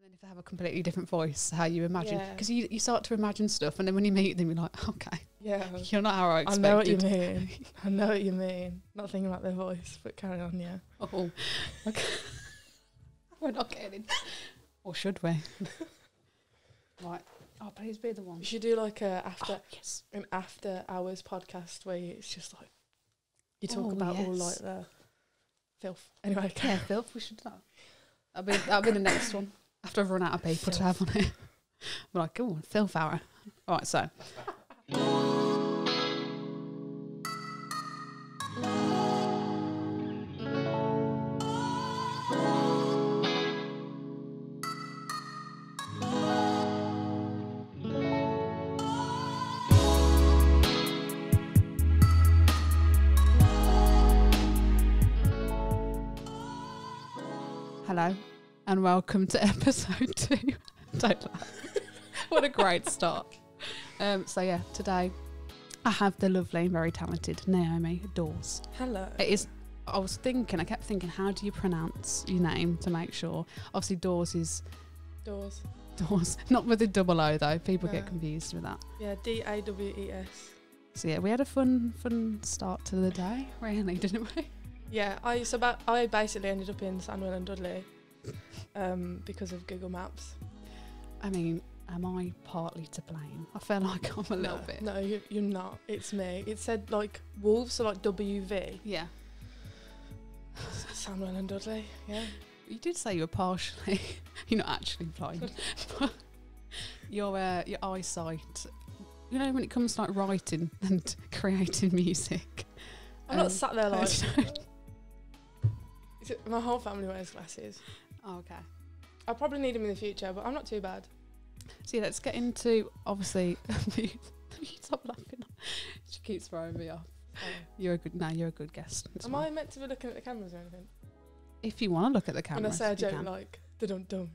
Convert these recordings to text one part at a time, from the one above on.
then if they have a completely different voice, how you imagine. Because you start to imagine stuff, and then when you meet them, you're like, okay. Yeah. You're not how I expected. I know what you mean. I know what you mean. Not thinking about their voice, but carry on, yeah. Oh, okay. We're not getting in. Or should we? Right. Oh, please be the one. We should do like an after hours podcast where it's just like you talk about all like the filth. Anyway, yeah, filth. We should do that. That'll be the next one. After I've run out of people to have on it. We're like, oh, filth hour. All right, so. Hello and welcome to episode 2. Don't laugh. What a great start. So yeah, today I have the lovely and very talented Naomi Dawes. Hello. I kept thinking, how do you pronounce your name to make sure? Obviously Dawes is... Dawes. Not with a double O though. People get confused with that. Yeah, Dawes. So yeah, we had a fun start to the day, really, didn't we? Yeah, I basically ended up in Sandwell and Dudley because of Google Maps. I mean, am I partly to blame? I feel like I'm a little bit. No, you're not. It's me. It said like Wolves, so like WV. Yeah. Sandwell and Dudley, yeah. You did say you were partially, you're not actually blind, but your eyesight, you know, when it comes to like writing and creating music. I'm not sat there like... My whole family wears glasses. Oh, okay. I'll probably need them in the future, but I'm not too bad. So yeah, let's get into, obviously, stop laughing. She keeps throwing me off. Oh. You're a good guest. Am I meant to be looking at the cameras or anything? If you want to look at the cameras. When I say a joke like, dum-dum.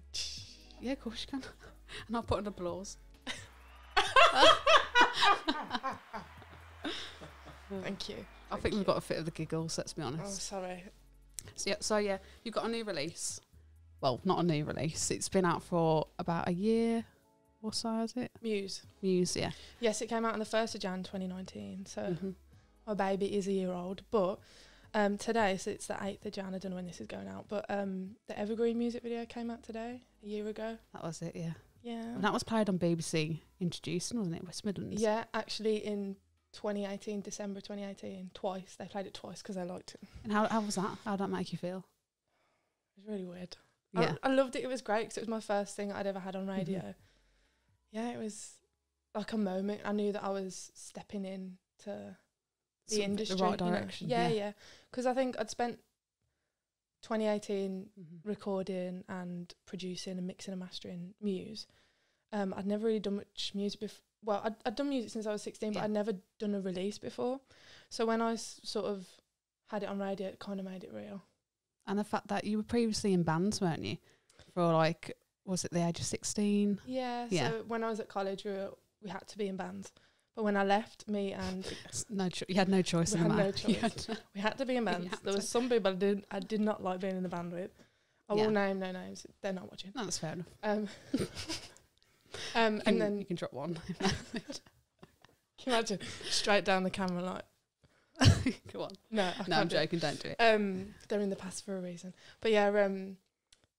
Yeah, of course you can. And I'll put an applause. Thank you. I think we've got a fit of the giggles, let's be honest. Oh, sorry. So yeah, you've got a new release. Well, not a new release. It's been out for about a year or so, is it? Muse, yeah. Yes, it came out on the 1st of Jan 2019. So my baby is a year old. But today, so it's the 8th of Jan. I don't know when this is going out. But the Evergreen music video came out today, a year ago. That was it, yeah. Yeah. And that was played on BBC Introducing, wasn't it? West Midlands. Yeah, actually in 2018, December 2018, twice. They played it twice because they liked it. And how was that? How did that make you feel? It was really weird. Yeah. I loved it. It was great because it was my first thing I'd ever had on radio. Mm-hmm. Yeah, it was like a moment. I knew that I was stepping into the industry. The right direction. You know? Yeah. Because I think I'd spent 2018 recording and producing and mixing and mastering Muse. I'd never really done much music before. Well, I'd done music since I was 16, but I'd never done a release before. So when I sort of had it on radio, it kind of made it real. And the fact that you were previously in bands, weren't you? For like, was it the age of 16? Yeah. So when I was at college, we had to be in bands. But when I left, me and... you had no choice in the matter. No choice. We had to be in bands. There was some people I did not like being in the band with. I will name no names. They're not watching. No, that's fair enough. And then you can drop one. Can you imagine straight down the camera like? Go on. No, I'm joking. Don't do it. They're in the past for a reason. But yeah,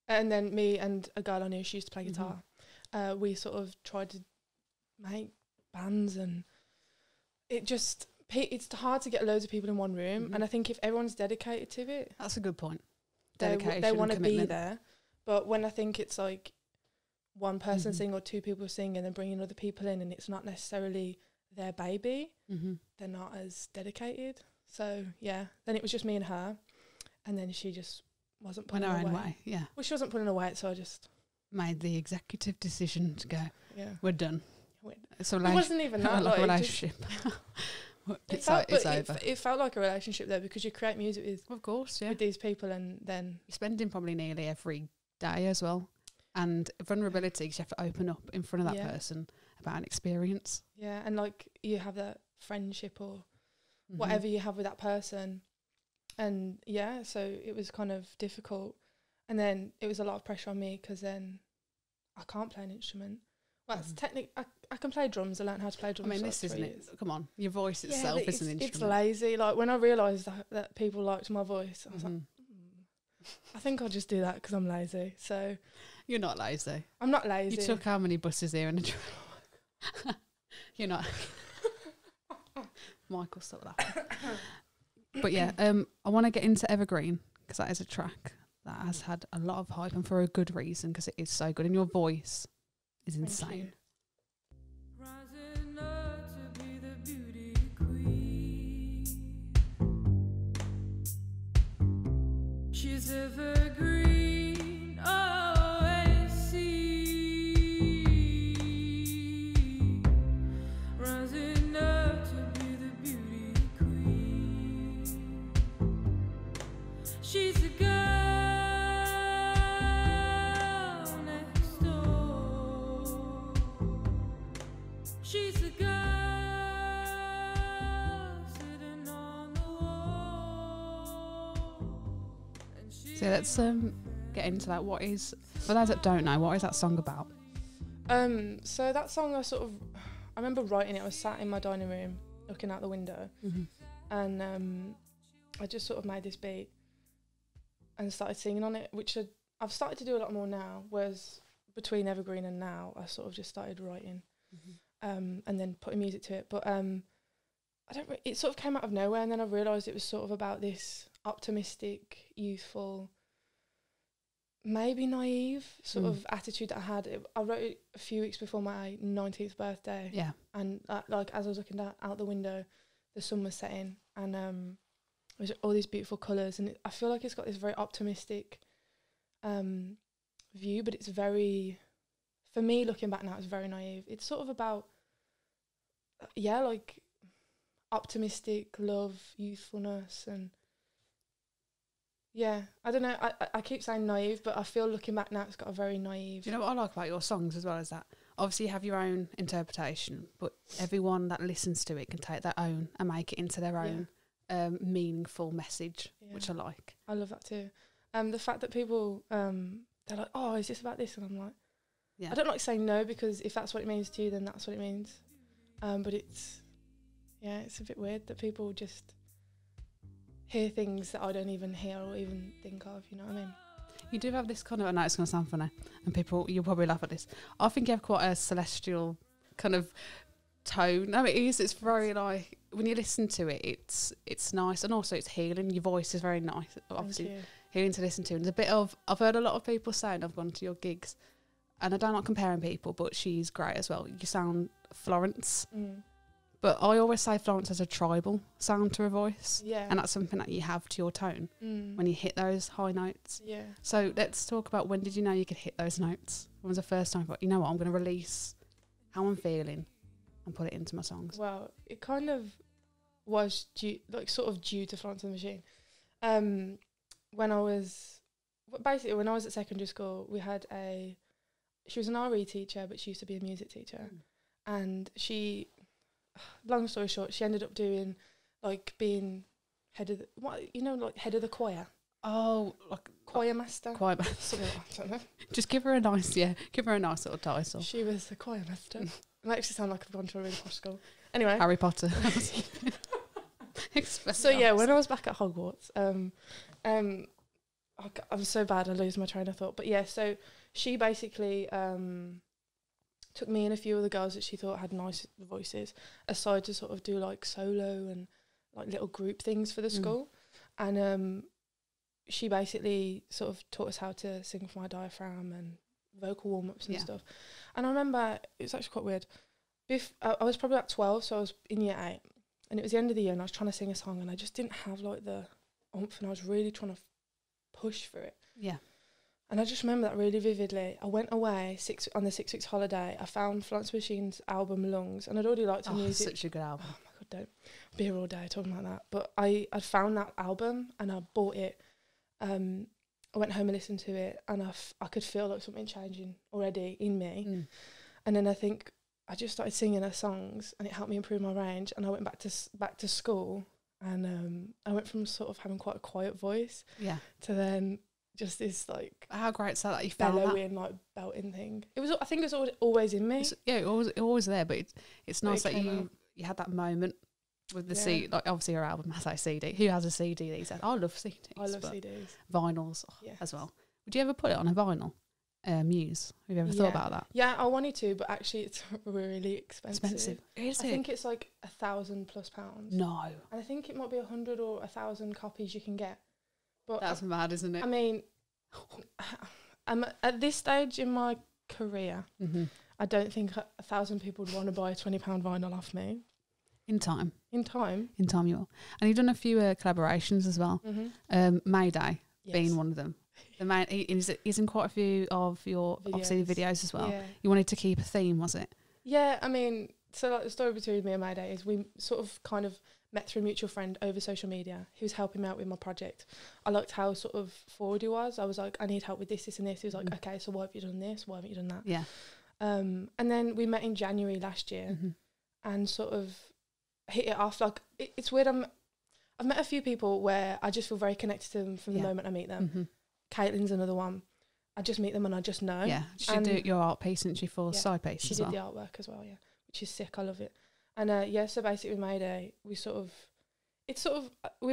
and then me and a girl I knew, she used to play guitar. We sort of tried to make bands, and it's hard to get loads of people in one room. And I think if everyone's dedicated to it, that's a good point. Dedication, they want to be there. But when I think it's like one person singing or two people singing and then bringing other people in, and it's not necessarily their baby, they're not as dedicated. So yeah, then it was just me and her, and then she just wasn't pulling her weight. Yeah. Well, she wasn't pulling her weight, so I just made the executive decision to go. Yeah, we're done. So it wasn't even that like a relationship. It's over. It felt like a relationship though, because you create music with, of course, with these people, and then you're spending probably nearly every day as well. And vulnerability, because you have to open up in front of that person about an experience. Yeah, and like you have that friendship or whatever you have with that person. And yeah, so it was kind of difficult. And then it was a lot of pressure on me because then I can't play an instrument. Well, it's I can play drums. I learned how to play drums. I mean, for this like 3 isn't years. it. Come on, your voice itself is an instrument. It's lazy. Like when I realised that people liked my voice, I was like, I think I'll just do that because I'm lazy. So you're not lazy. I'm not lazy. You took how many buses here in a You're not. Michael, stop that. But yeah, I want to get into Evergreen because that is a track that has had a lot of hype and for a good reason because it is so good and your voice is insane. Rising up to be the beauty queen. She's evergreen, always see. Rising up to be the beauty queen. She's a girl next door. She's a girl sitting on the wall. So let's get into that. What is, for those that don't know, what is that song about? So that song I remember writing it. I was sat in my dining room looking out the window, and I just sort of made this beat and started singing on it, which I've started to do a lot more now. Whereas between Evergreen and now, I sort of just started writing, and then putting music to it. But it sort of came out of nowhere, and then I realised it was sort of about this optimistic, youthful, maybe naive sort of attitude that I had. I wrote it a few weeks before my 19th birthday. Yeah. And like as I was looking out the window, the sun was setting, and there's all these beautiful colours, and I feel like it's got this very optimistic view, but it's very, for me looking back now, it's very naive. It's sort of about, like optimistic love, youthfulness, and I don't know. I keep saying naive, but I feel looking back now, it's got a very naive. Do you know what I like about your songs as well as that? Obviously, you have your own interpretation, but everyone that listens to it can take their own and make it into their own meaningful message, which I like. I love that too. The fact that people, they're like, oh, is this about this? And I'm like, I don't like saying no, because if that's what it means to you, then that's what it means. But it's a bit weird that people just hear things that I don't even hear or even think of, you know what I mean? You do have this kind of, I know it's going to sound funny, and people, you'll probably laugh at this. I think you have quite a celestial kind of tone. No, it is. It's very like, when you listen to it, it's nice, and also it's healing. Your voice is very nice, obviously healing to listen to. And there's a bit of, I've heard a lot of people saying, I've gone to your gigs, and I don't like comparing people, but she's great as well. You sound Florence. But I always say Florence has a tribal sound to her voice. Yeah. And that's something that you have to your tone when you hit those high notes. Yeah. So let's talk about, when did you know you could hit those notes? When was the first time you thought, you know what, I'm going to release how I'm feeling and put it into my songs? Well, it kind of was due to Florence and the Machine. When I was at secondary school, she was an RE teacher, but she used to be a music teacher. And she, long story short, she ended up doing, like, being head of the choir. Oh, like choir master. Choir master. I don't know. Just give her a nice little title. She was the choir master. It makes it sound like I've gone to a really posh school. Anyway. Harry Potter. So yeah, when I was back at Hogwarts, I'm so bad I lose my train of thought. But yeah, so she basically took me and a few other girls that she thought had nice voices aside to sort of do like solo and like little group things for the school. And she basically sort of taught us how to sing from our diaphragm and vocal warm-ups and stuff. And I remember, it was actually quite weird. I was probably like 12, so I was in year 8. And it was the end of the year, and I was trying to sing a song, and I just didn't have like the oomph, and I was really trying to push for it. Yeah. And I just remember that really vividly. I went away on the 6 weeks holiday. I found Florence Machine's album Lungs, and I'd already liked her music. Such a good album. Oh my God, don't be here all day talking about that. But I'd found that album and I bought it. I went home and listened to it, and I could feel like something changing already in me. And then I think I just started singing her songs, and it helped me improve my range. And I went back to school, and I went from sort of having quite a quiet voice to then just this like How great is that you found that? bellowing, like belting thing. It was. I think it was always in me. Always there, but it's But nice it that came you out. you had that moment with the Yeah. CD. Like obviously your album has a CD. Who has a CD these days? I love CDs. I love but CDs. vinyls Yes. as well. Would you ever put it on a vinyl? Muse. Have you ever thought Yeah. about that? Yeah, I wanted to, but actually, it's really expensive. Expensive. Is I it? think it's like £1,000+. No. And I think it might be 100 or 1,000 copies you can get. But That's mad, isn't it? I mean, I'm at this stage in my career. Mm-hmm. I don't think 1,000 people would want to buy a £20 vinyl off me. In time. In time. In time you will. And you've done a few collaborations as well. Mm-hmm. Mayday Yes. being one of them. He's in quite a few of your obviously videos as well. Yeah. You wanted to keep a theme, was it? Yeah, I mean, so like the story between me and Mayday is we sort of kind of met through a mutual friend over social media who was helping me out with my project. I liked how sort of forward he was. I was like, I need help with this, this and this. He was like, okay, so why have you done this? Why haven't you done that? Yeah. And then we met in January last year Mm-hmm. and sort of hit it off. Like, it's weird. I've met a few people where I just feel very connected to them from the moment I meet them. Mm-hmm. Caitlin's another one. I just meet them and I just know. Yeah. She did your art piece, and she for side piece She as did well. the artwork as well, yeah, which is sick. I love it. And so basically with Mayday, we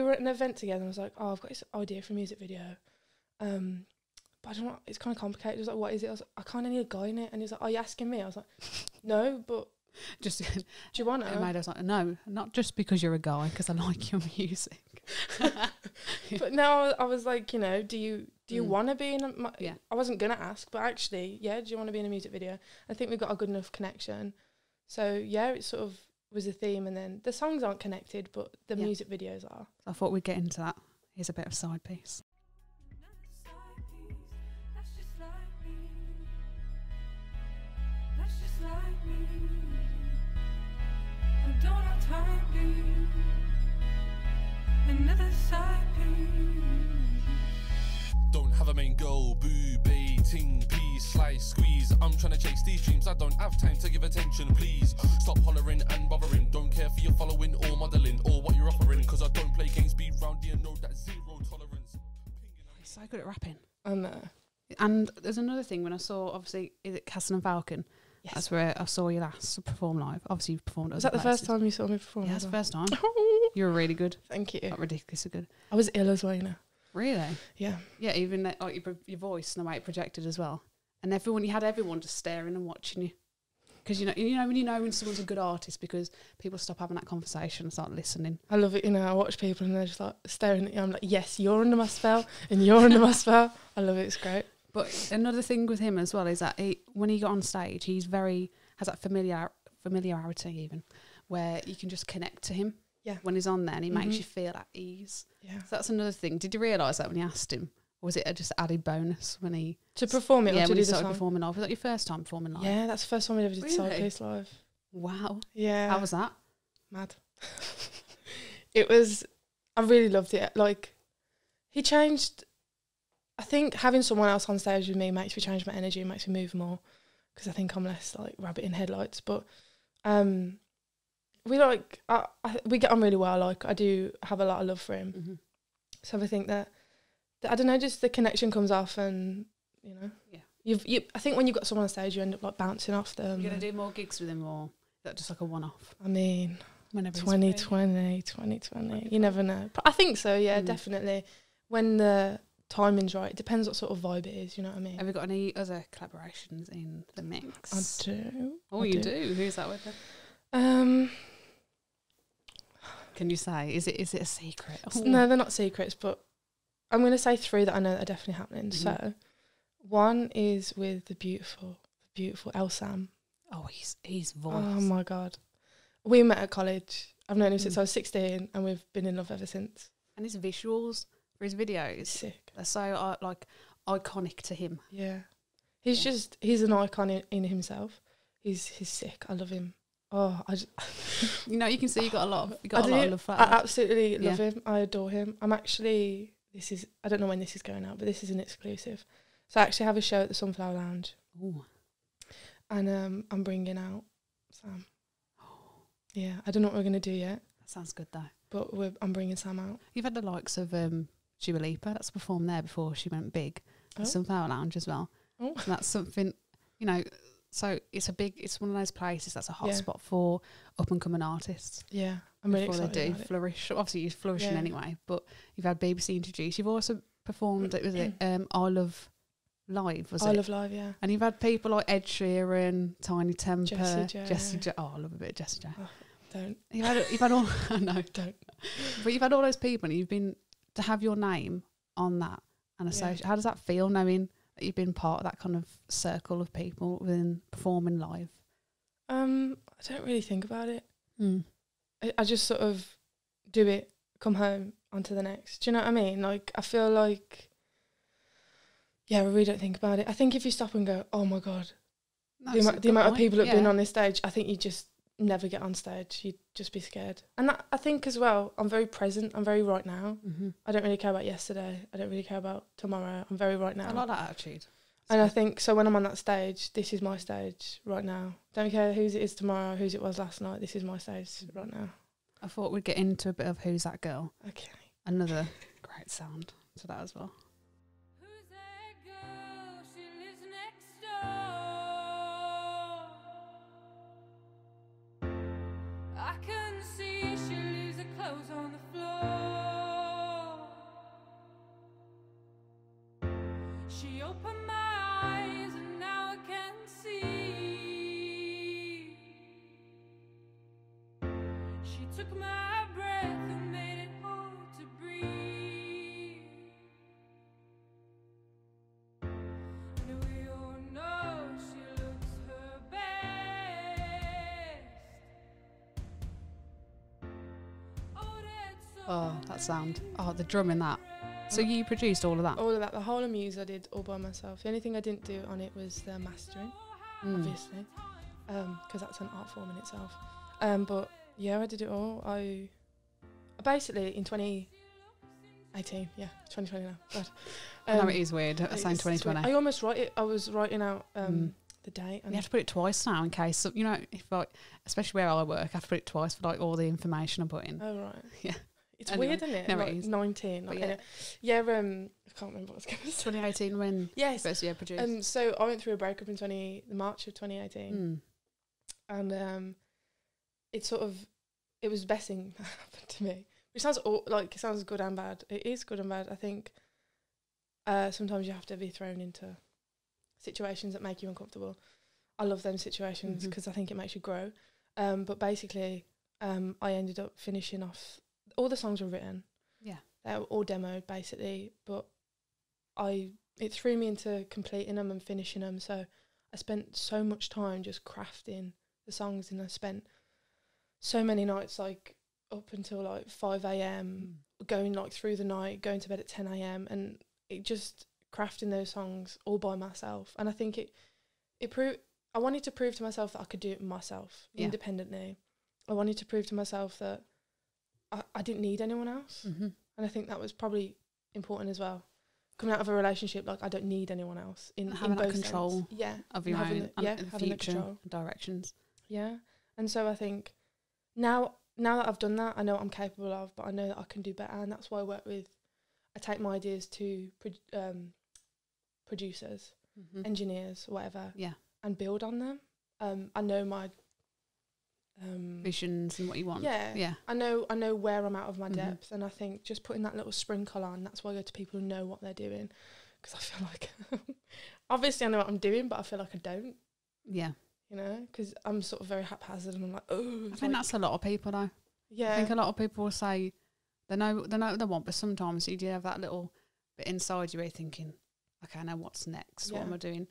were at an event together and I was like, oh, I've got this idea for a music video. But I don't know, it's kind of complicated. He was like, what is it? I was like, I kind of need a guy in it. And he was like, are you asking me? I was like, no, but Just do you want to? Mayday was like, no, not just because you're a guy, because I like your music. But now I was like, do you want to be in a... Yeah. I wasn't going to ask, but actually, do you want to be in a music video? I think we got a good enough connection. So, yeah, it sort of was a theme. And then the songs aren't connected, but the music videos are. I thought we'd get into that. Here's a bit of side piece. Don't have time, please. Another side, please. Don't have a main goal, boo, baiting, peas, slice, squeeze. I'm trying to chase these dreams, I don't have time to give attention, please. Stop hollering and bothering, don't care for your following or modelling or what you're offering, cause I don't play games, be round here, know that zero tolerance. He's so good at rapping. I know. And there's another thing when I saw, obviously, is it Castle and Falcon? Yes. That's where I saw you last perform live. Obviously, you've performed at Was other that the first places. time you saw me perform? Yeah, as that's the well? first time. You were really good. Thank you. Not ridiculously good. I was ill as well, Really? Yeah. Yeah, even that, like your voice and the way it projected as well. And you had everyone just staring and watching you. Because when someone's a good artist, because people stop having that conversation and start listening. I love it, I watch people and they're just like staring at you. I'm like, yes, you're under my spell and you're under my spell. I love it, it's great. But another thing with him as well is that when he got on stage, has that familiarity even, where you can just connect to him. Yeah. When he's on there, and he makes you feel at ease. Yeah. So that's another thing. Did you realise that when you asked him? Or was it a just added bonus when he... To perform it or to when do he the started song? performing live? Was that your first time performing live? Yeah, that's the first time we ever did side Really? piece live. Wow. Yeah. How was that? Mad. It was... I really loved it. Like, he changed... I think having someone else on stage with me makes me change my energy, makes me move more, because I think I'm less, like, rabbit in headlights. But we get on really well. Like, I do have a lot of love for him. Mm-hmm. So I think that I don't know, just the connection comes off, and Yeah. I think when you've got someone on stage, you end up like bouncing off them. You're going to do more gigs with him, or is that just like a one-off? I mean, Whenever he's free? 2020, you never know. But I think so, yeah, definitely. When the timing's right, it depends what sort of vibe it is, you know what I mean? Have you got any other collaborations in the mix? I do. Oh, I you do. do? Who's that with? Can you say? Is it a secret? No, they're not secrets, but I'm going to say 3 that I know that are definitely happening. Mhm. So, one is with the beautiful El Sam. Oh, he's voice. Oh my God. We met at college. I've known him since I was 16 and we've been in love ever since. And his visuals for his videos, Sick. they're so iconic to him. Yeah. He's an icon in himself. He's sick. I love him. Oh, You can see you got a lot of I love for I that. absolutely love him. I adore him. I don't know when this is going out, but this is an exclusive. So I actually have a show at the Sunflower Lounge. Ooh. And I'm bringing out Sam. Yeah, I don't know what we're going to do yet, That sounds good though. but I'm bringing Sam out. You've had the likes of, do Dua Lipa. That's performed there before she went big. Oh. Sunflower Lounge as well. Oh. So that's something, you know. So it's one of those places that's a hot Yeah. spot for up and coming artists. Yeah, I'm really before excited they do about it. flourish. Obviously, you're flourishing Yeah. anyway. But you've had BBC introduced. You've also performed. Was it I Love Live? Was I it? Love Live, yeah. And you've had people like Ed Sheeran, Tiny Temper, Jessie J. Oh, I love a bit of Jessie J. Don't. You've had all. I know, Don't. but you've had all those people, and you've been to have your name on that and associate. How does that feel, knowing that you've been part of that kind of circle of people within performing live? I don't really think about it. I just sort of do it, come home, on to the next. Do you know what I mean? Like, I feel like, yeah, I really don't think about it. I think if you stop and go, oh my God, No, the amount of people that have been Yeah. on this stage, I think you just never get on stage. You'd just be scared. And that, I think as well, I'm very present. I'm very right now. Mm-hmm. I don't really care about yesterday. I don't really care about tomorrow. I'm very right now. I like that attitude. And I think, so when I'm on that stage, this is my stage right now. Don't care whose it is tomorrow, whose it was last night. This is my stage right now. I thought we'd get into a bit of Who's That Girl. Okay. Another great sound to that as well. Who's that girl? She lives next door. I can see she leaves her clothes on the floor. She opened my eyes and now I can see. She took my breath and made it hard to breathe. And we all know she looks her best. Oh, that's so Oh, that sound. Oh, the drum in that. So you produced all of that? All of that, the whole of Muse I did all by myself. The only thing I didn't do on it was the mastering, obviously, because that's an art form in itself. But yeah, I did it all. I basically in 2018, 2020 now. God. I know it is weird. I saying it's weird. 2020. I almost write it. I was writing out the date. And You have to put it twice now in case, you know, if like, especially where I work, I have to put it twice for like all the information I put in. oh right, Yeah. It's Anyway, weird, isn't it? no, it Like is. 19. But Like, yeah. anyway. Yeah. I can't remember what I was going to say. 2018 when Yes. first year produced. So I went through a breakup in March of 2018. And it was the best thing that happened to me, which sounds it sounds good and bad. It is good and bad. I think sometimes you have to be thrown into situations that make you uncomfortable. I love them situations because I think it makes you grow. But basically, I ended up finishing off. All the songs were written. Yeah. They were all demoed basically, but it threw me into completing them and finishing them. So I spent so much time just crafting the songs, and I spent so many nights like up until like 5 a.m. going like through the night, going to bed at 10 a.m. and it just crafting those songs all by myself. And I think it proved. I wanted to prove to myself that I could do it myself independently. I wanted to prove to myself that I didn't need anyone else. And I think that was probably important as well. Coming out of a relationship, like I don't need anyone else in having that both control sense. of your having own the- and having the future control. directions. Yeah. And so I think now that I've done that, I know what I'm capable of, but I know that I can do better, and that's why I take my ideas to producers, engineers, whatever, and build on them. I know my Visions and what you want. yeah. I know where I'm out of my depth, and I think just putting that little sprinkle on, that's why I go to people who know what they're doing, because I feel like obviously I know what I'm doing, but I feel like I don't. Yeah. You know, because I'm sort of very haphazard, and I'm like, oh. I think that's a lot of people though. Yeah. I think a lot of people will say they know what they want, but sometimes you do have that little bit inside you where you're thinking, okay, I know what's next. What am I doing?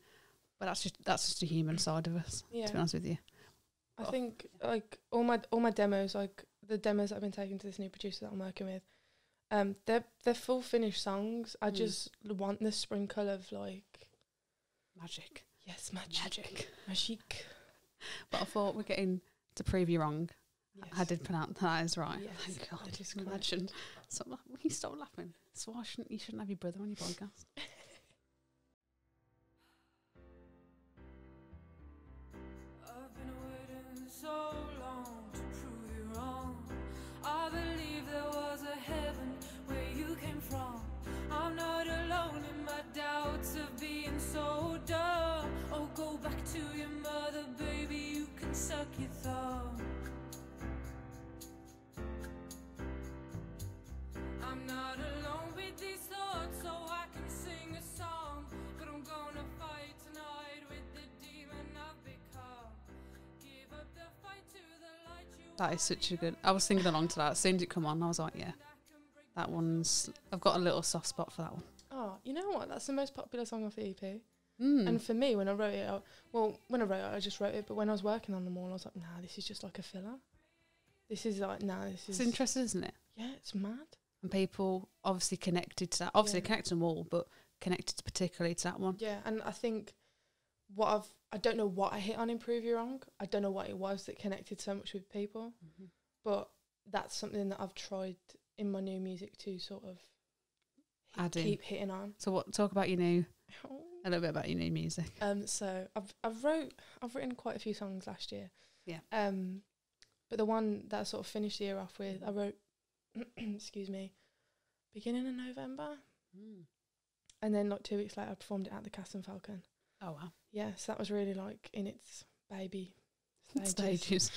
But that's just a human side of us. Yeah. To be honest with you. I think like all my demos, like the demos that I've been taking to this new producer that I'm working with, they're full finished songs. I just want the sprinkle of like magic. Yes, magic. But I thought we're getting to prove you wrong. Yes. I did pronounce that is right. Yes, Thank God. that is Imagine. You stop laughing. So why you shouldn't have your brother on your podcast. I've been waiting so long to prove you wrong. I believe there was a heaven where you came from. mother, baby, you can suck your thumb. I'm not alone with these thoughts, so I can sing a song. But I'm gonna fight tonight with the demon I've become. Give up the fight to the light you. That is such a good. I was singing along to that. As soon as it come on, I was like, yeah, that one's. I've got a little soft spot for that one. Oh, you know what? That's the most popular song off the EP. Mm. And for me, when I wrote it, I just wrote it. But when I was working on them all, I was like, nah, this is just like a filler. This is like, nah, this is. It's interesting, isn't it? Yeah, it's mad. And people obviously connected to that. Obviously, Yeah. connected them all, but connected particularly to that one. Yeah, and I think I don't know what I hit on Improve You Wrong. I don't know what it was that connected so much with people. Mm-hmm. But that's something that I've tried in my new music to sort of Add in. keep hitting on. So what? Talk about your new. A little bit about your new music. So I've written quite a few songs last year. Yeah. But the one that I sort of finished the year off with, I wrote, excuse me, beginning of November, and then like 2 weeks later, I performed it at the Cast and Falcon. Oh wow. Yeah, so that was really like in its baby Stages.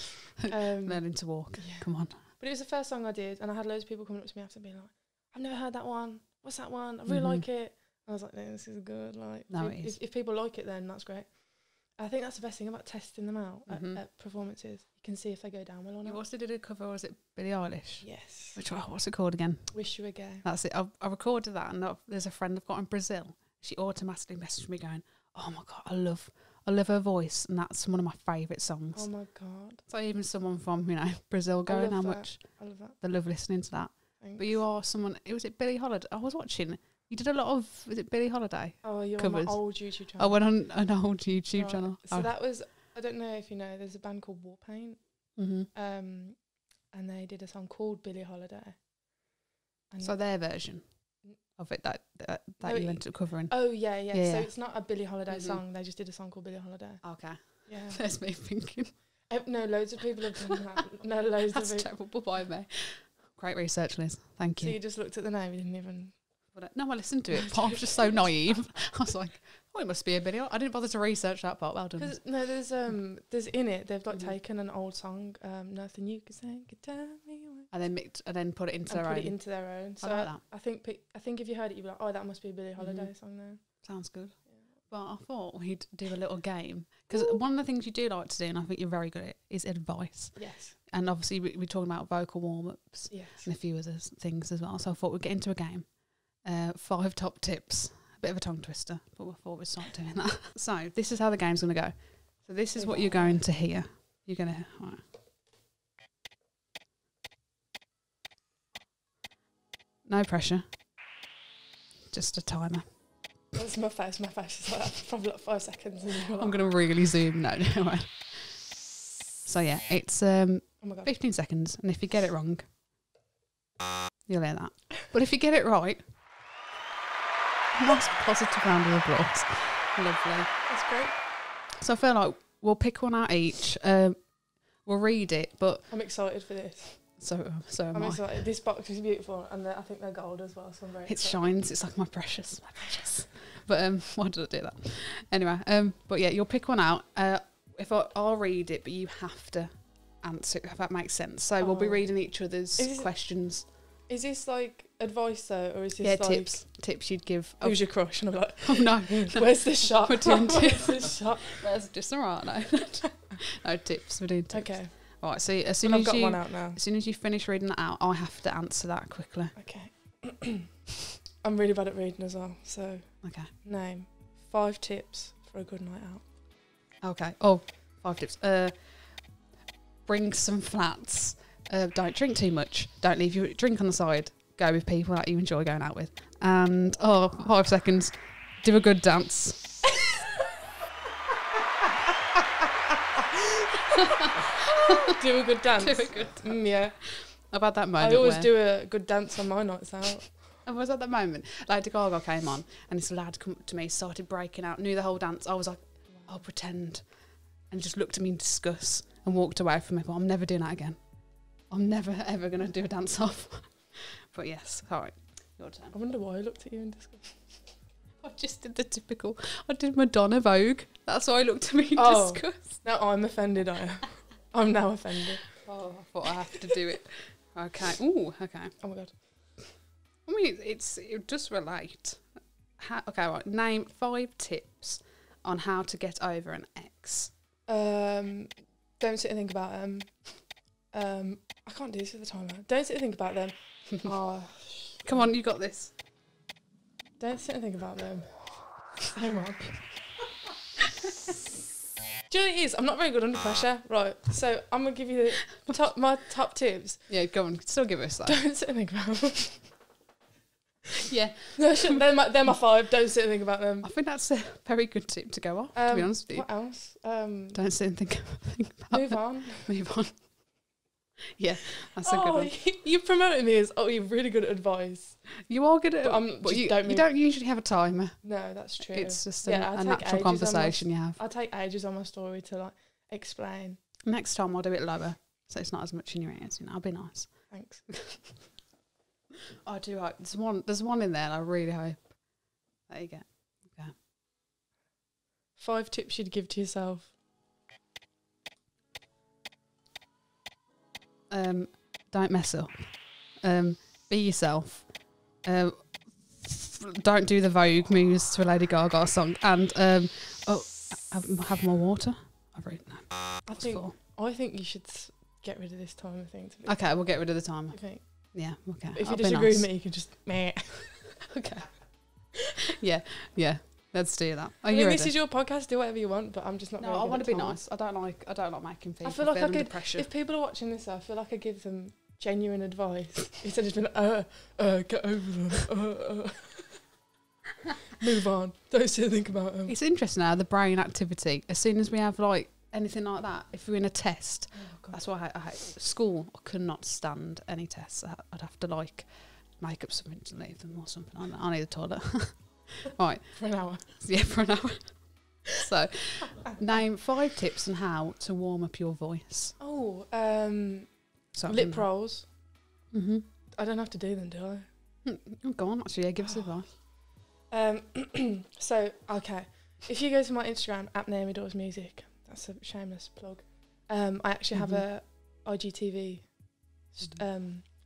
Um, Learning to walk. yeah. Come on. But it was the first song I did, and I had loads of people coming up to me after being like, "I've never heard that one. What's that one? I really Mhm. like it." I was like, "No, this is good." Like, No, if, it is. if people like it, then that's great. I think that's the best thing about testing them out Mhm. at performances. You can see if they go down well or You not. also did a cover, was it Billie Eilish? Yes. What's it called again? Wish You Were Gay. That's it. I recorded that, and there's a friend I've got in Brazil. She automatically messaged me going, "Oh my god, I love her voice, and that's one of my favourite songs." Oh my god. So even someone from Brazil I going, how love that. much I love that. they love listening to that. Thanks. But you are someone. Was it Billie Holiday? I was watching. You did a lot of. Was it Billie Holiday? Oh, you're covers. on my old YouTube channel. I went on an old YouTube Right. channel. So that was, I don't know if you know, there's a band called Warpaint. Mm-hmm. And they did a song called Billie Holiday. And So their version of it that No, you it- ended up covering. oh yeah. So Yeah. it's not a Billie Holiday Mhm. song. They just did a song called Billie Holiday. Okay, Yeah. that's me thinking. No, loads of people have done that. No, loads That's of people. terrible by me. Great research, Liz. Thank So you. you just looked at the name, you didn't even. No, I listened to it, but I was just so naive. I was like, "Oh, it must be a Billie." I didn't bother to research that part. Well done. Because no, there's in it. They've like Mhm. taken an old song, "Nothing You Can Say Could Tell Me Away," And then put it into and their put own. it into their own. So I like that. I think if you heard it, you'd be like, "Oh, that must be a Billie Holiday Mhm. song." Then Sounds good. But I thought we'd do a little game because one of the things you do like to do, and I think you're very good at it, is advice. yes, And obviously we're talking about vocal warm-ups yes. and a few other things as well. So I thought we'd get into a game. 5 top tips. A bit of a tongue twister, but we thought we'd start doing that. So this is how the game's going to go. So this is what you're going to hear. You're going to... Right. No pressure. Just a timer. That's my face. My face is like probably like 5 seconds. And you're I'm like, going to really zoom. No, no way. So yeah, it's oh my god. 15 seconds. And if you get it wrong, you'll hear that. But if you get it right, nice positive round of applause. Lovely. That's great. So I feel like we'll pick one out each. We'll read it, but I'm excited for this. so am I'm I. excited. This box is beautiful, and I think they're gold as well. So I'm very It excited. shines. It's like my precious. But why did I do that? Anyway, but yeah, you'll pick one out. If I'll read it, but you have to answer if that makes sense. So we'll be Oh. reading each other's Is this- questions. Is this like advice though, or is this Yeah, like tips you'd give. who's your crush? And I'm like, Oh no, where's the shot? We're doing Where's the shot? that's just alright. No, no tips. We're doing tips. Okay, All right. So as soon I've as got you one out now. as soon as you finish reading that out, I have to answer that quickly. Okay. I'm really bad at reading as well. So Okay. name 5 tips for a good night out. Okay. Oh, 5 tips. Bring some flats. Don't drink too much. Don't leave your drink on the side. Go with people that you enjoy going out with. And 5 seconds. Do a good dance. Do a good dance. Do a good Yeah. I've had that moment. I always where- do a good dance on my nights out. I was at that moment. Lady Gaga came on, and this lad come up to me, started breaking out, knew the whole dance. I was like, I'll pretend, and just looked at me in disgust and walked away from it. But I'm never doing that again. I'm never ever gonna do a dance off. But yes, all right, your turn. I wonder why I looked at you in disgust. I just did the typical. I did Madonna Vogue. That's why I looked at me in Oh. disgust. No, I'm offended. I'm now offended. Oh, I thought I have to do it. Okay. Ooh, okay. Oh my god. I mean, it does relate. Okay, right. Name 5 tips on how to get over an ex. Don't sit and think about them. I can't do this with the timer. Don't sit and think about them. Oh, Come on, you got this. don't sit and think about them. So much. Do you know what it is? I'm not very good under pressure. Right, so I'm going to give you my top tips. Yeah, go on. Still give us that. Don't sit and think about them. Yeah. They're my 5. Don't sit and think about them. I think that's a very good tip to go off, to be honest with you. What else? Don't sit and think about Move on. Move on. Yeah, that's a good one. You promoted me as, you're really good at advice. You are good at But but just you don't don't usually have a timer. No, that's true. It's just Yeah, a I take natural ages on conversation you have. I take ages on my story to like explain. Next time I'll do it lower, so it's not as much in your ears. I'll be nice. Thanks. I do hope there's one in there, and I really hope that you get. Okay. 5 tips you'd give to yourself. Don't mess up. Be yourself. Don't do the Vogue Muse to a Lady Gaga song. And have more water. I've written that. I think you should get rid of this timer thing. Okay, we'll get rid of the timer. I think. Yeah, okay. If I'll you be disagree nice. with me, you can just meh. Okay. Yeah. Let's do that. Are I you mean, ready? this is your podcast. Do whatever you want, but I'm just not. No, very I good want at to be time. nice. I don't like making people I feel like I under could. pressure. If people are watching this, I feel like I give them genuine advice instead of just being get over them. Move on. Don't sit and think about them. It's interesting now, the brain activity. As soon as we have like anything like that, if we're in a test, that's why I hate school. I could not stand any tests. I'd have to like make up something to leave them or something. I need the toilet. Right. For an hour. Yeah, for an hour. So, name 5 tips on how to warm up your voice. Oh, So lip rolls. Mm-hmm. I don't have to do them, do I? Go on, actually, yeah, give us advice. So, okay. If you go to my Instagram, @Naomi Dawes Music, that's a shameless plug. I actually have a IGTV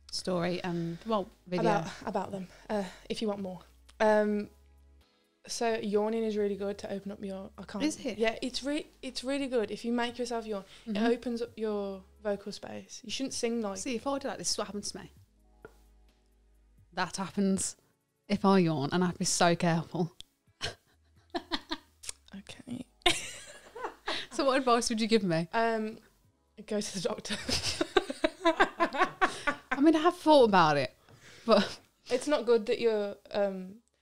Story and, video. about them, if you want more. So yawning is really good to open up your... I can't... Is it? Yeah, it's really good. If you make yourself yawn, it opens up your vocal space. You shouldn't sing like... See, if I do that, this is what happens to me. That happens if I yawn, and I have to be so careful. Okay. So what advice would you give me? Go to the doctor. I mean, I have thought about it, but... It's not good that you're...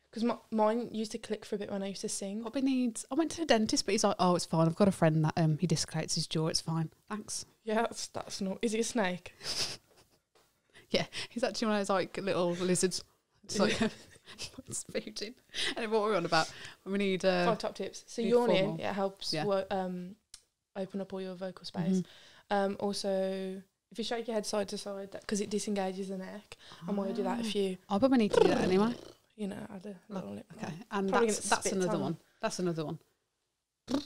Because mine used to click for a bit when I used to sing. Probably needs... I went to the dentist, but he's like, oh, it's fine. I've got a friend that he dislocates his jaw. It's fine. Thanks. Yeah, that's not... Is it a snake? Yeah, he's actually one of those like little lizards. It's like puts food in. And what we're on about, we need 5 top tips. So need yawning, 4 more. it helps open up all your vocal space. Mm-hmm. Also, if you shake your head side to side, because it disengages the neck, and while you do that, if you... I probably need to do that anyway. You know, add a little lip. Okay, and Probably that's gonna spit another tongue. one. That's another one.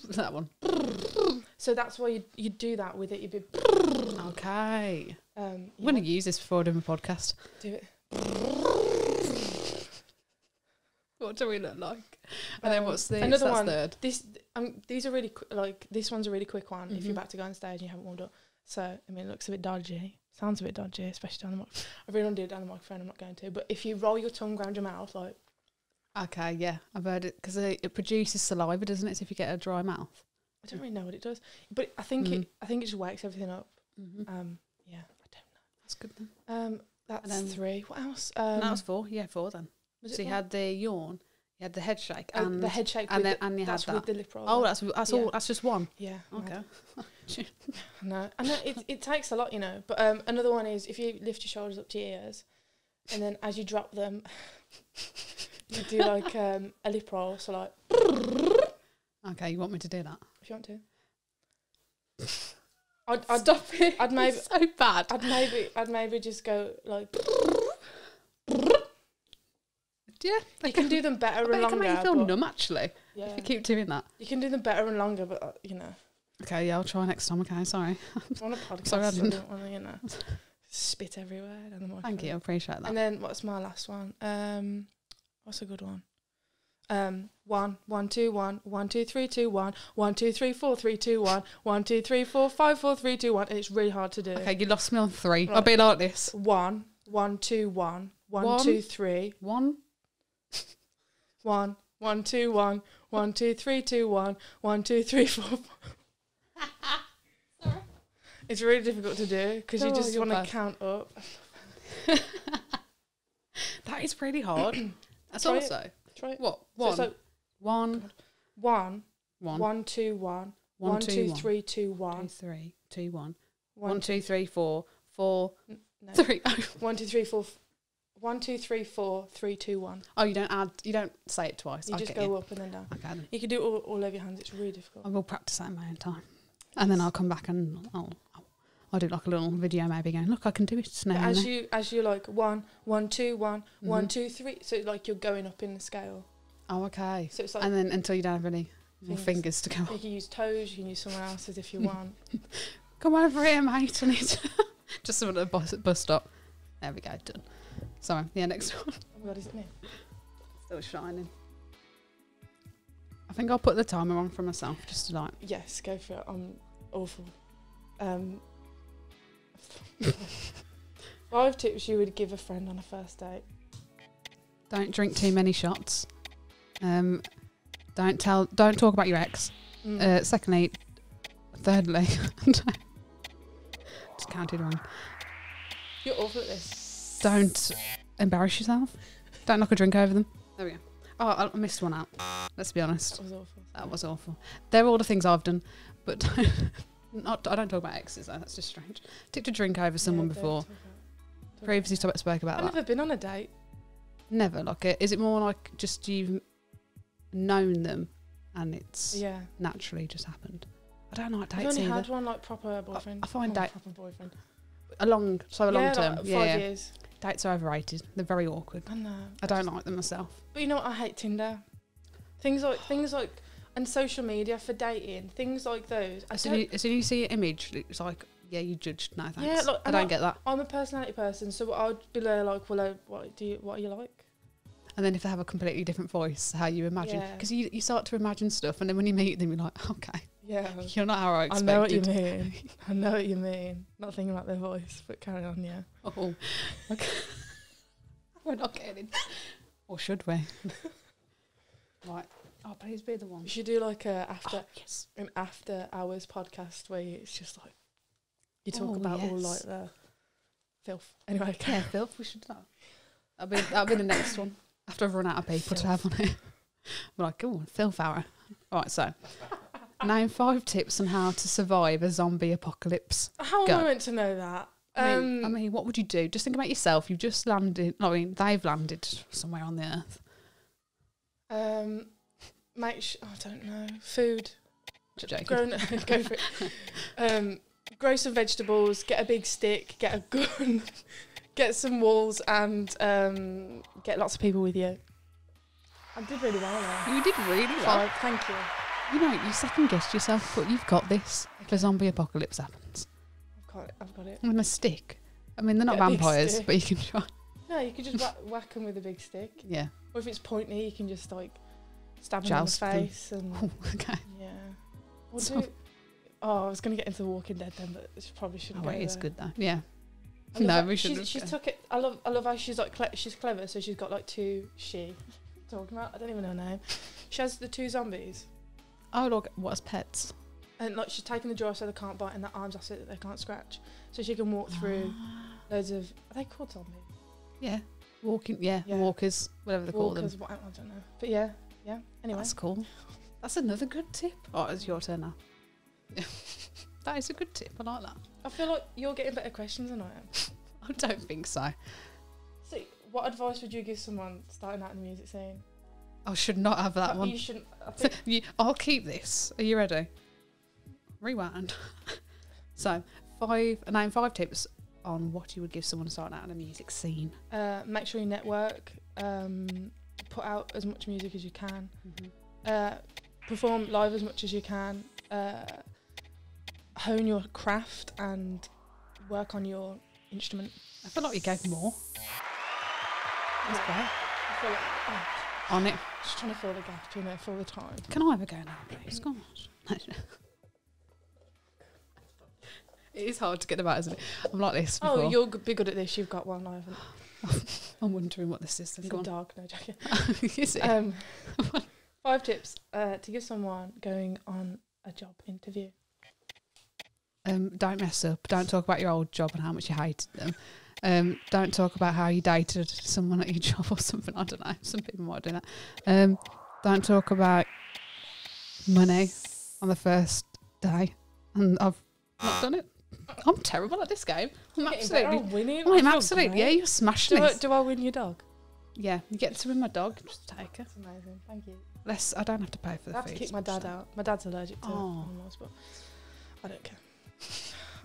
That one. So that's why you do that with it. You'd be... Okay. I'm I'm going to use this before I do my podcast. Do it. What do we look like? And then what's the another that's one? third? These are really this one's a really quick one. If you're Mhm. about to go on stage and you haven't warmed up. So I mean, it looks a bit dodgy. Sounds a bit dodgy, especially down the microphone. I really want to do it down the microphone. I'm not going to. But if you roll your tongue around your mouth, like... Okay, yeah, I've heard it because it produces saliva, doesn't it? So if you get a dry mouth. I don't really know what it does, but I think it just wakes everything up. Mm-hmm. Yeah, I don't know. That's good then. That's And then- 3. What else? And that was 4. Yeah, 4 then. Was So it you 4? had the yawn, you had the head shake, Oh, and the head shake. and with then you had that's that. with the lip roll. Oh, that's Yeah. all. That's just one. Yeah. Okay. No, I know it takes a lot, you know. But another one is if you lift your shoulders up to your ears, and then as you drop them, you do like a lip roll. So like, Okay, you want me to do that? if you want to. I'd Stop it. I'd maybe It's so bad. I'd maybe just go like. Yeah, You can do them better I bet and it can longer. make you feel but- numb, actually, yeah. if you keep doing that. You can do them better and longer, but you know, Okay, yeah, I'll try next time. Okay, sorry. on a podcast, Sorry, I I didn't. don't want to, you know, spit everywhere. Down the microphone. Thank you, I appreciate that. And then what's my last one? What's a good one? 1, 1, 2, 1, 1, 2, 3, 2, 1, 1, 2, 3, 4, 3, 2, 1, 1, 2, 3, 4, 5, 4, 3, 2, 1, and it's really hard to do. Okay, you lost me on 3. Right. I'll be like this. 1, 1, 2, 1, 1, One. 2, 3, 1. 1, 1, 2, 1, 1, 2, 3, 2, 1, 1, 2, 3, 4. Sorry. It's really difficult to do because you Oh, just you're want to bad. count up. That is really hard. That's Try it. also. Try it. What? So 1. it's like 1. 1, 1. 1, 2, 1, 1, 1, 2, 2, 1. 3, 2, 2, 1, 3, 2, 1. 1, 1, 2, 3, 4. 4. no. 3. 1, 2, 3, 4. 1, 2, 3, 4, 3, 2, 1. Oh, you don't add. You don't say it twice. You I just get go you. up and then down. Okay then. You can do it all over your hands. It's really difficult. I will practice that in my own time, and then I'll come back and I'll do like a little video maybe going. Look, I can do it now. But as you like 1, 1, 2, 1, 1, Mhm. 2, 3. So like you're going up in the scale. Oh, okay. So it's like And then until you don't have any more Fingers. fingers to go. you can use toes. You can use someone else's if you want. Come over here, mate. I need just someone at the bus stop. There we go. Done. Sorry. Yeah, next one. Oh my god, isn't it? Still shining. I think I'll put the timer on for myself just to like. Yes, go for it. I'm awful. 5 tips you would give a friend on a first date. Don't drink too many shots. Don't talk about your ex. Secondly, thirdly, just counted wrong. You're awful at this. Don't embarrass yourself. Don't knock a drink over them. There we go. Oh, I missed one out. Let's be honest. That was awful. That was awful. They're all the things I've done, but I don't talk about exes though. That's just strange. Took a drink over someone Yeah, before. don't talk about- Previously spoke about I've that. never been on a date. Never like it. Is it more like just you've known them and it's Yeah. naturally just happened? I don't like I've dates only either. had one like proper boyfriend. I find Oh, date- proper boyfriend. A long term. Like 5 Yeah. years. Dates are overrated. They're very awkward. I know. I don't like them myself. But you know what? I hate Tinder. Things like and social media for dating. Things like those. As soon as you see an image, it's like, yeah, you judged. No, thanks. Yeah, like, I don't get that. I'm a personality person, so I'd be there like, well, what are you like? And then if they have a completely different voice, how you imagine. Yeah. Because you start to imagine stuff, and then when you meet them, you're like, okay, Yeah. you're not how I I expected. know what you mean. I know what you mean. Not thinking about their voice, but carry on, yeah. Oh, okay. We're not getting. Or should we? Right. Oh, please be the one. We should do like an Yes. after hours podcast where it's just like you talk Oh, about all yes. like the filth. Anyway, Yeah, filth. We should do that. That'll be the next one. After I've run out of people to have on it. We're like, oh, filth hour. Right, so name 5 tips on how to survive a zombie apocalypse. how Go. am I meant to know that? I mean, what would you do? Just think about yourself. You've just landed. I mean, they've landed somewhere on the earth. I don't know. Food. Joking. Go for it. Grow some vegetables. Get a big stick. Get a gun. Get some walls and get lots of people with you. I did really well there. You did really well. 5. Thank you. You know, you second guessed yourself, but you've got this. If a zombie apocalypse happens, I've got it. and a stick. I mean, they're not Get a big vampires, stick. but you can try. No, you could just whack them with a big stick. Yeah. Or if it's pointy, you can just like stab them in the Joust them. face and Oh, okay. yeah. Or So- do. Oh, I was gonna get into The Walking Dead then, but probably shouldn't Oh, go it is there. good though. Yeah. I love No, that we should. She's took it. I love how she's like she's clever. So she's got like 2 talking about. I don't even know her name. She has the 2 zombies, Oh, look, what as pets? and like she's taking the jaw so they can't bite, and their arms are so that they can't scratch. So she can walk through loads of. Are they called zombies? Yeah. Walking. Yeah. Yeah. Walkers. Whatever they call them. Walkers. What I don't know. But yeah. Anyway. That's cool. That's another good tip. Oh, it's your turn now. Yeah. That is a good tip. I like that. I feel like you're getting better questions than I am. I don't think so. So, what advice would you give someone starting out in the music scene? I should not have that one. You shouldn't. I think I'll keep this. Are you ready? Rewind. So, name 5 tips on what you would give someone starting out in the music scene. make sure you network. put out as much music as you can. Mm-hmm. Perform live as much as you can. Hone your craft and work on your instrument. I feel like you gave more. That's great. I feel like, On it. just trying to fill the gap, you know, for the time. Can I have a go now, please? Go on. It is hard to get about, isn't it? I'm like this before. Oh, you'll be good at this. You've got one. I haven't. I'm wondering what this is. Then. It's Go a on. dog. No joking. Is it? 5 tips to give someone going on a job interview. Don't mess up. Don't talk about your old job and how much you hated them. Don't talk about how you dated someone at your job or something. I don't know. Some people might do that. Don't talk about money on the first day. And I've not done it. I'm terrible at this game. I'm absolutely winning. I'm absolutely. Yeah, you're smashing this. Do I win your dog? Yeah, you get to win my dog. Just take her. That's amazing. Thank you. I don't have to pay for the I have to food. kick my dad out. My dad's allergic to Oh. animals, but I don't care.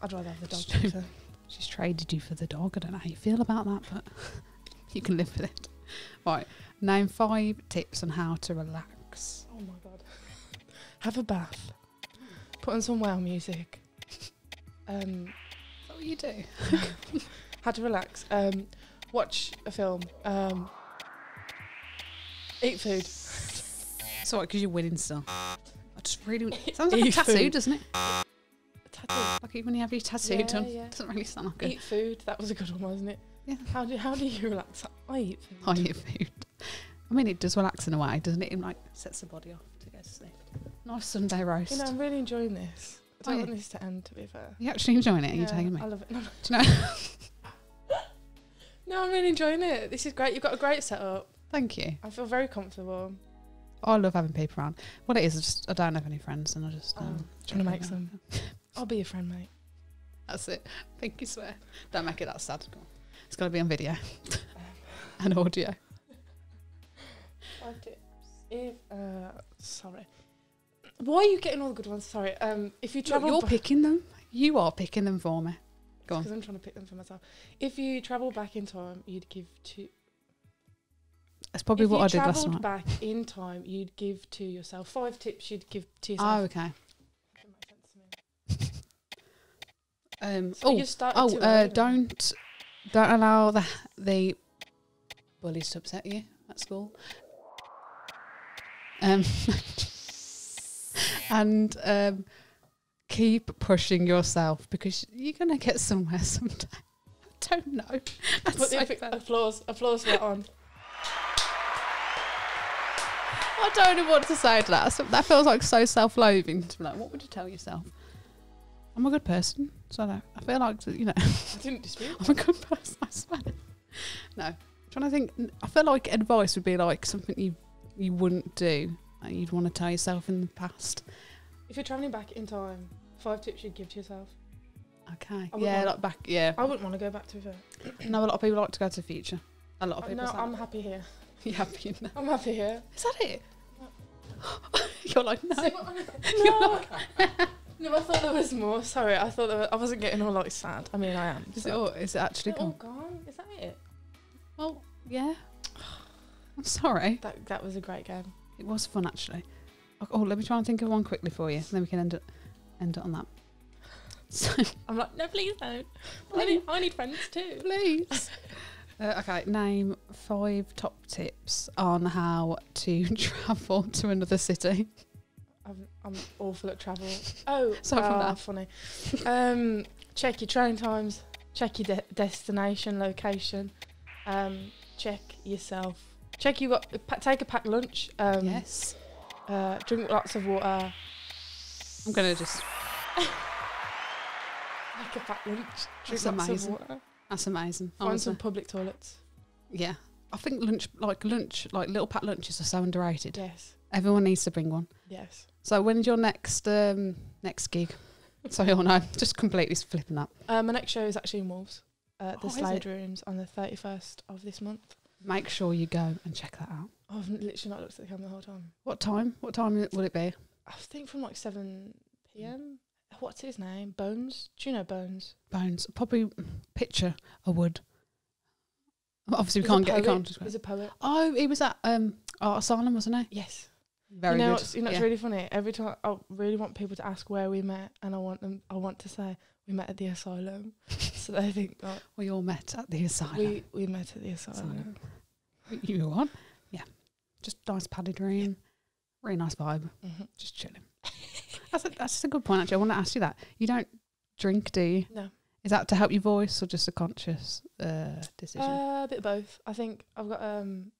I'd rather have the dog. It's true. So. She's traded you for the dog. I don't know how you feel about that, but you can live with it. Right. Name 5 tips on how to relax. Oh my god. Have a bath. Put on some whale music. Is that what you do? How to relax. Watch a film. Eat food. It's alright because you're winning still. I just really sounds like a Eat tattoo, food. doesn't it? Tattoo. Like when you have your tattoo Yeah, done. yeah. Doesn't really sound like a Eat food. That was a good one, wasn't it? Yeah. How do you relax? I eat food. I eat food. I mean, it does relax in a way, doesn't it? It like sets the body off to go to sleep. Nice Sunday roast. You know, I'm really enjoying this. I Oh, don't yeah. want this to end, to be fair. Are you actually enjoying it? Are you Yeah, taking me? I love it. No, no. Do you know? No, I'm really enjoying it. This is great. You've got a great setup. Thank you. I feel very comfortable. I love having people around. What it is, I don't have any friends, and I just Trying to make some. I'll be your friend, mate. That's it. Pinky swear. Don't make it that sad. Go on. It's got to be on video and audio. 5 tips. If sorry, why are you getting all the good ones? Sorry. If you travel, You're picking them. You are picking them for me. Go on. because I'm trying to pick them for myself. If you travel back in time, you'd give to. That's probably what I did last If you night. travelled back in time, you'd give to yourself. 5 tips you'd give to yourself. Oh, okay. That makes sense to me. So Oh, you started too early, don't allow the bullies to upset you at school. And keep pushing yourself because you're gonna get somewhere someday. I don't know. That's Put so the bad. applause for that on. I don't know what to say to that. That feels like so self-loathing to be like, what would you tell yourself? I'm a good person, so I feel like, you know, I didn't dispute. I'm a good person, I swear. No, I'm trying to think. I feel like advice would be like something you wouldn't do, like you'd want to tell yourself in the past. If you're travelling back in time, 5 tips you'd give to yourself. Okay. I would Yeah, want- like back. Yeah. I wouldn't want to go back to it. No, a lot of people like to go to the future. A lot of people. No, say I'm happy here. you happy now. I'm happy here. Is that it? You're like no. No. No, I thought there was more. Sorry, I thought I wasn't getting all like sad. I mean, I am. Is it actually They're all gone? gone. Is that it? Well, yeah. I'm sorry. That was a great game. It was fun actually. Oh, let me try and think of one quickly for you. Then we can end it on that. So, I'm like, no, please don't. Please. I need friends too. please. Okay, name 5 top tips on how to travel to another city. I'm awful at travel. Oh, Sorry for that. funny. Check your train times. Check your destination location. Check yourself. Check you got. Take a packed lunch. Yes. Drink lots of water. I'm going to just... Make a packed lunch. Drink That's lots amazing. of water. That's amazing. Find Honestly. some public toilets. Yeah. I think lunch, like little packed lunches are so underrated. Yes. Everyone needs to bring one. Yes. So when's your next gig? So you'll know. Just completely flipping that. My next show is actually in Wolves. The Oh, is Slade it? Rooms on the 31st of this month. Make sure you go and check that out. I've literally not looked at the camera the whole time. What time? What time will it be? I think from like 7 p.m. What's his name? Bones? Do you know Bones? Bones. Probably picture a wood. Obviously, we He's a can't get. poet. Can't just He's a poet. Oh, he was at Art Asylum, wasn't he? Yes. Very you know, good. it's really funny. Every time I really want people to ask where we met, and I want to say we met at the asylum, so they think that We all met at the asylum. we met at the asylum. You were on? Yeah. Just nice padded room. Really nice vibe. Mm-hmm. Just chilling. That's a good point, actually. I want to ask you that. You don't drink, do you? No. Is that to help your voice or just a conscious decision? A bit of both. I think I've got in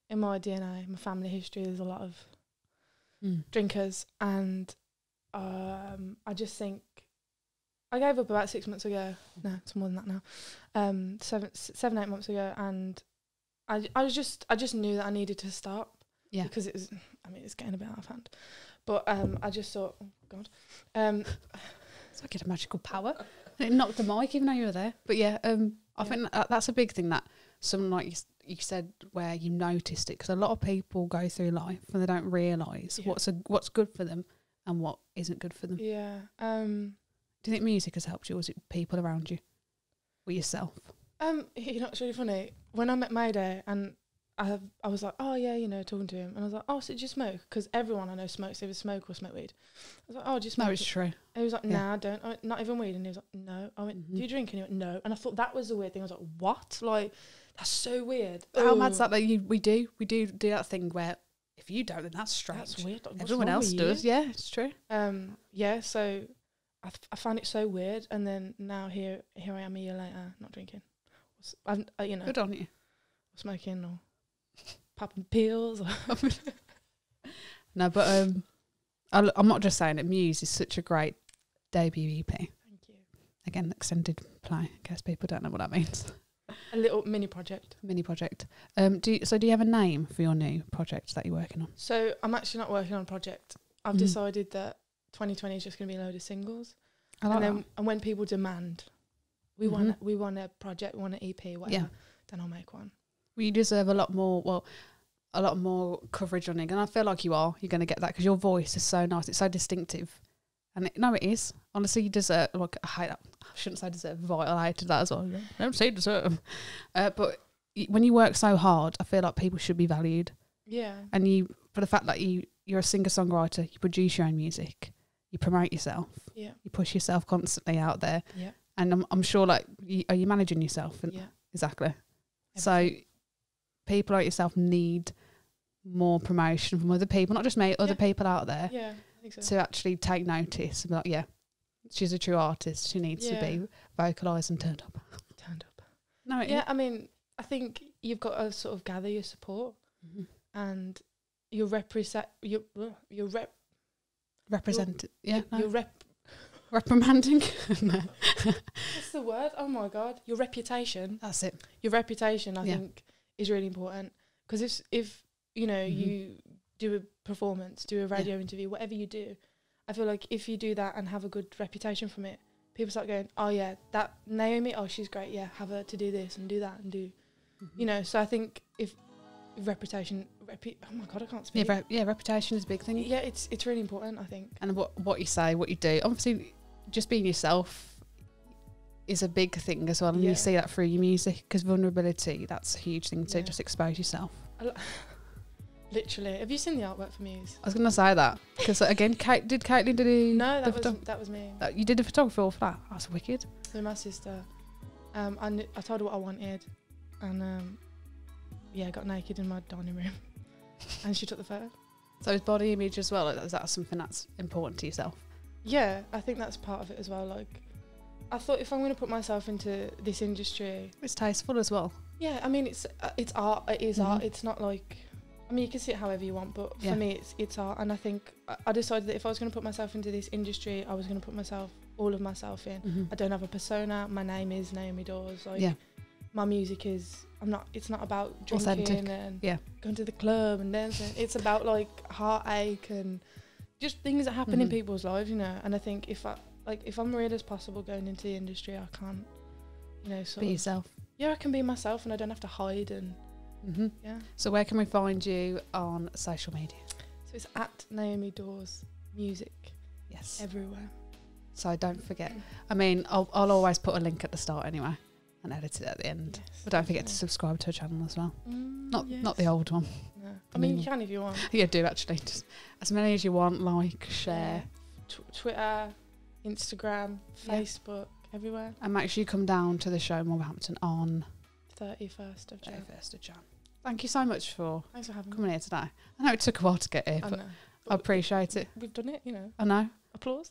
my DNA, my family history, there's a lot of drinkers, and I just think I gave up about 6 months ago. No, it's more than that now. 7, 8 months ago, and I just knew that I needed to stop. Yeah. Because it's getting a bit out of hand. But I just thought, oh God. It's like you had a magical power. It knocked the mic even though you were there. But yeah, I think that's a big thing that someone like you said where you noticed it, because a lot of people go through life and they don't realise what's good for them and what isn't good for them. Yeah. Do you think music has helped you, or was it people around you or yourself? You know, it's really funny. When I met Mayday and I was like, oh yeah, you know, talking to him, and I was like, oh, so do you smoke? Because everyone I know smokes, either smoke or smoke weed. I was like, oh, do you smoke? No, it's true. And he was like, nah, I don't. I went, not even weed. And he was like, no. I went, do you drink? And he went, no. And I thought that was the weird thing. I was like, what? Like, that's so weird. How mad's that? Like we do that thing where if you don't, then that's strange. That's weird. Like, Everyone else does. Yeah, it's true. Yeah. So I found it so weird, and then now here I am a year later, not drinking. You know, Good on you. Smoking or popping pills. Or No, but I'm not just saying it. Muse is such a great debut EP. Thank you. Again, extended play, in case people don't know what that means. A little mini project. Mini project. Do you have a name for your new project that you're working on? So I'm actually not working on a project. I've decided that 2020 is just going to be a load of singles. I like that. And when people demand, we want a project, we want an EP, whatever, then I'll make one. Well, you deserve a lot more coverage on it, and I feel like you're going to get that because your voice is so nice. It's so distinctive, and it is. Honestly, you deserve. Like, I hate that. I shouldn't say deserve. Vital. I hated that as well. Don't say deserve. But when you work so hard, I feel like people should be valued. Yeah. And for the fact that you're a singer-songwriter, you produce your own music, you promote yourself, you push yourself constantly out there. Yeah. And I'm sure, like, are you managing yourself? Yeah. Exactly. So people like yourself need more promotion from other people, not just me, other people out there. Yeah, I think so. To actually take notice and be like, yeah, she's a true artist. She needs to be vocalised and turned up. No, I mean, I think you've got to sort of gather your support and you're reprimanding. What's the word? Oh my God. Your reputation. That's it. Your reputation, I think, is really important. Because if you know, you do a performance, do a radio interview, whatever you do, I feel like if you do that and have a good reputation from it, people start going, oh yeah, that Naomi, oh she's great, yeah, have her to do this and do that and do, you know. So I think if reputation, oh my God, I can't speak. Reputation is a big thing. Yeah, it's really important, I think. And what you say, what you do, obviously, just being yourself is a big thing as well. And you see that through your music, because vulnerability, that's a huge thing to just expose yourself. Literally. Have you seen the artwork for Muse? I was going to say that because again, Caitlin did No, that was me. You did the photography all for that. That's wicked. So my sister, I told her what I wanted, and I got naked in my dining room, and she took the photo. So is body image as well? Is that something that's important to yourself? Yeah, I think that's part of it as well. Like, I thought if I'm going to put myself into this industry, it's tasteful as well. Yeah, I mean it's art. It is art. It's not like, I mean, you can see it however you want, but for me, it's art. And I think I decided that if I was going to put myself into this industry, I was going to put all of myself in. I don't have a persona. My name is Naomi Dawes. Like, my music is, it's not about drinking authentic. And going to the club and dancing. It's about like heartache and just things that happen in people's lives, you know. And I think if I'm real as possible going into the industry, I can't, you know, be yourself. Yeah, I can be myself and I don't have to hide and So where can we find you on social media? So it's at Naomi Dawes Music. Yes. Everywhere. So don't forget. I mean, I'll always put a link at the start anyway. and edit it at the end. Yes, But don't forget to definitely. subscribe to her channel as well. Not the Yes. old one. No. I mean, you can if you want. Yeah, do actually. Just as many as you want, like, share. Twitter, Instagram, Facebook, everywhere. And make sure you come down to the show in Wolverhampton on 31st of Jan. 31st of Jan. Thank you so much for Thanks for having me. coming here today. I know it took a while to get here, I but know. I appreciate it. We've done it, you know. I know. Applause.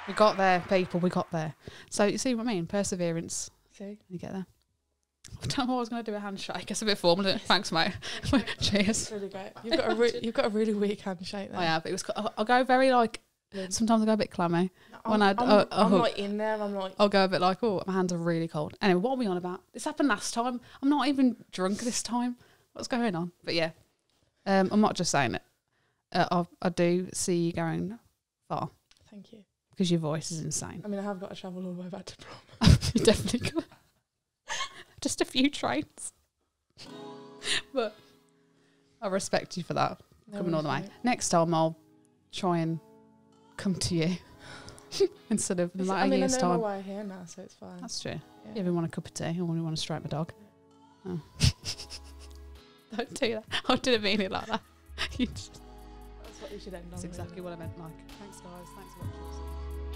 We got there, people. We got there. So you see what I mean? Perseverance. See? You get there. I don't know what I was going to do a handshake. It's a bit formal. Isn't it? Thanks, mate. Cheers. It's really great. You've got a really weak handshake there. I have. It was. I'll go very like. Sometimes I go a bit clammy. I'm hug. like in there. I'm like. I'll go a bit like, oh, my hands are really cold. Anyway, what are we on about? This happened last time. I'm not even drunk this time. What's going on? But yeah, I'm not just saying it. I do see you going far Thank you. because your voice is insane. I mean, I have got to travel all the way back to prom. You definitely got just a few trains. But I respect you for that. Coming all the way. Next time I'll try and come to you instead of in like a year's I know time. my way here now, so it's fine. That's true. Yeah. You ever want a cup of tea or want to stroke my dog? Oh. Don't do that. I didn't mean it like that. That's what you should end on. That's exactly what I meant. Like, thanks guys. Thanks for watching.